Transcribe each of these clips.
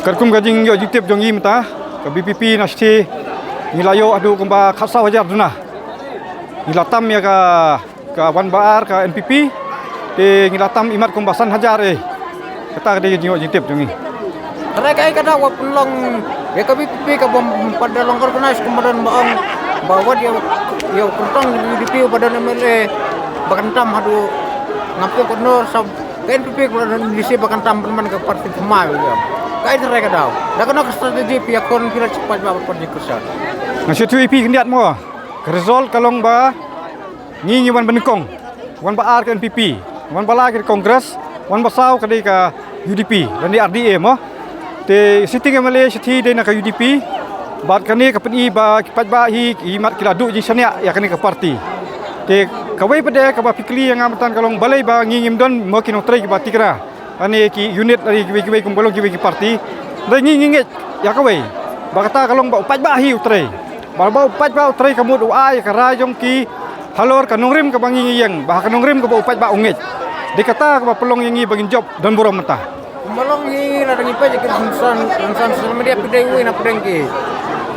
Karkum gajing yo jitip jongi mata ke BPP nasti nilayo adu kumba khasa wajar duna. Nilatam ya ka Wan Baar ka NPP te nilatam imat kumbasan hajar kata dia yo jitip jongi. Mereka kata wapulong ya ka BPP ka pada longkar kenas kemudian baong bawa dia kuntang di pada namanya bakantam hadu ngapu kono sab NPP kemudian disi bakantam teman ke parti semua gitu. Kait mereka tahu. Dah kena strategi pihak kon kira cepat bawa pergi kesan. Ngasih tu IP kendiat mo. Result kalong ba ngingi wan benekong. Wan Baar ke NPP, wan bala ke Kongres, wan basau ke ka UDP dan di RDA mo. Te sitting Malaysia siti de nak UDP. Bat kani ke PNI ba kipat ba hi imat kila du ji sania ya kani ke parti. Te kawai pada ka ba pikli yang amatan kalong balai ba ngingim don mo kinong trai ke ba tikra. Ani ki unit dari kiwi kumbolong kiwi parti dan ngingit ya kawai bakata kalong ba upat ba hi utrai ba upat ba utrai kamu doa ya kara jong ki halor kanungrim ka bangi yang bah kanungrim ka ba upat ba ungit dikata ka ba pelong yangi bagin job dan buram mata Malong ni na rangi pa jika insan social media pidai na pedengki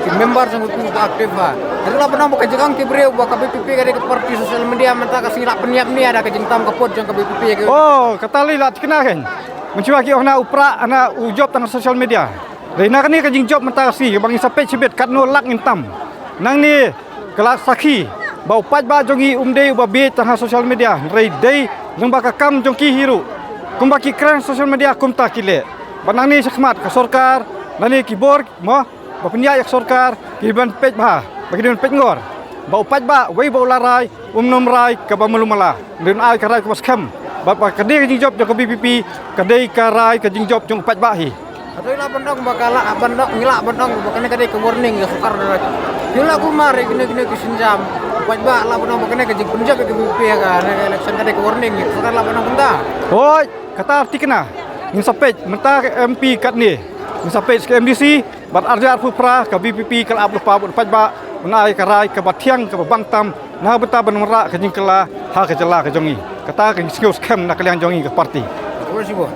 member sang aktif ha adalah pernah buka jegang ki breu ba KBPP ka ke parti social media mata ka sila penyiap ni ada ke jengtam ka pod jang KBPP oh katali la tikna kan mencuba ki ona upra ana ujob tang social media reina kan ni ka jing job mata si bangi sapet cibet kat no lak intam nang ni kelak saki ba upat ba jongi umdei ba be tang social media rei dei jong ba ka kam jong ki hiru kumba ki kran social media kumta kile banang ni sakmat ka sarkar nani keyboard mo bapenya yak sarkar kiban pej bah bagian pej ngor ba upat ba wei ba ularai umnom rai ka ba melumala den ai ka rai ka skam ba kadai jing job jong BPP kadai ka rai ka jing job jong upat ba hi adoy la bandong bakala bandong ngila bandong bakane kadai ke warning ya sukar jula kumare gine kisinjam upat ba la bandong bakane ke jing punjab ke BPP ka election kadai ke warning sukar la bandong benda oi kata arti kena ngin sapej menta MP kat ni ngin sapej ke MDC bat arjar pupra ka BPP kal ablu pa upat ba menai ka rai ka batiang ka bangtam nah beta benmera ka jing kala ha ka jela ka jongi kata ka skills kam nak kalian jongi ka parti terus ibu